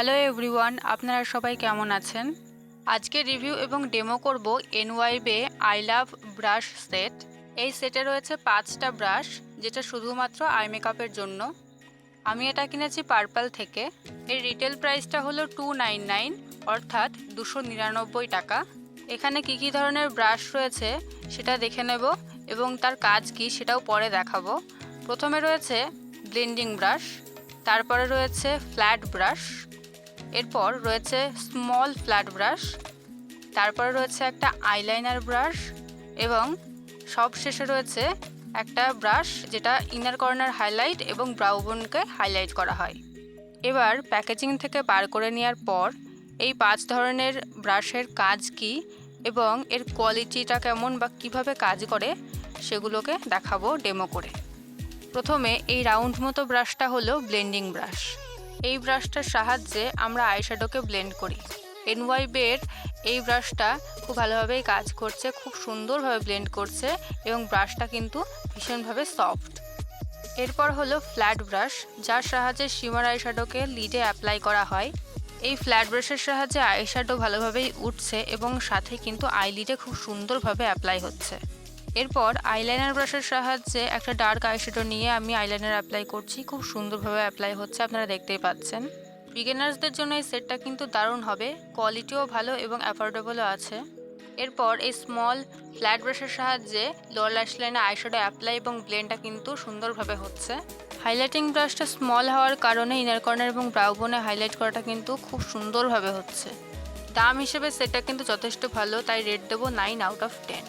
Hello everyone, আপনারা সবাই কেমন আছেন? আজকে রিভিউ এবং ডেমো করব এনওয়াইবে আই লাভ ব্রাশ সেট। এই সেটে রয়েছে 5টা ব্রাশ, যেটা শুধুমাত্র আই মেকআপের জন্য। আমি এটা কিনেছি পার্পল থেকে। এর রিটেল প্রাইসটা হলো 299, অর্থাৎ 299 টাকা। এখানে কি কি ধরনের ব্রাশ রয়েছে সেটা দেখে নেব এবং তার কাজ কি সেটাও পরে দেখাবো। প্রথমে রয়েছে ব্লেন্ডিং ব্রাশ, তারপরে রয়েছে ফ্ল্যাট ব্রাশ, এরপর রয়েছে স্মল ফ্ল্যাট ব্রাশ, তারপরে রয়েছে একটা আইলাইনার ব্রাশ এবং সবশেষে রয়েছে একটা ব্রাশ যেটা ইনার কর্নার হাইলাইট এবং ব্রাউ বোনকে হাইলাইট করা হয়। এবার প্যাকেজিং থেকে বার করে নেওয়ার পর এই 5 ধরনের ব্রাশের কাজ কি এবং এর কোয়ালিটিটা কেমন বা কিভাবে কাজ করে সেগুলোকে দেখাবো ডেমো করে। প্রথমে এই রাউন্ড মতো ব্রাশটা হলো ব্লেন্ডিং ব্রাশ। এই ব্রাশটার সাহায্যে আমরা আইশ্যাডোকে ব্লেন্ড করি। এনওয়াইবের এই ব্রাশটা খুব ভালোভাবেই কাজ করছে, খুব সুন্দরভাবে ব্লেন্ড করছে এবং ব্রাশটা কিন্তু ভীষণভাবে সফট। এরপর হলো ফ্ল্যাট ব্রাশ, যার সাহায্যে শিমার আইশ্যাডোকে লিডে অ্যাপ্লাই করা হয়। এই ফ্ল্যাট ব্রাশের সাহায্যে আইশ্যাডো ভালোভাবেই উঠছে এবং সাথে কিন্তু আইলিডে খুব সুন্দরভাবে অ্যাপ্লাই হচ্ছে। এরপর আইলাইনার ব্রাশের সাহায্যে একটা ডার্ক আইশ্যাডো নিয়ে আমি আইলাইনার অ্যাপ্লাই করছি, খুব সুন্দরভাবে অ্যাপ্লাই হচ্ছে, আপনারা দেখতেই পাচ্ছেন। বিগিনার্সদের জন্য এই সেটটা কিন্তু দারুণ হবে, কোয়ালিটিও ভালো এবং অ্যাফোর্ডেবলও আছে। এরপর এই স্মল ফ্ল্যাট ব্রাশের সাহায্যে লোয়ার ল্যাশ লাইনে আইশ্যাডো অ্যাপ্লাই এবং ব্লেন্ডটা কিন্তু সুন্দরভাবে হচ্ছে। হাইলাইটিং ব্রাশটা স্মল হওয়ার কারণে ইনার কর্নার এবং ব্রাউ বোনে হাইলাইট করাটা কিন্তু খুব সুন্দরভাবে হচ্ছে। দাম হিসেবে সেটটা কিন্তু যথেষ্ট ভালো, তাই রেট দেবো 9 out of 10।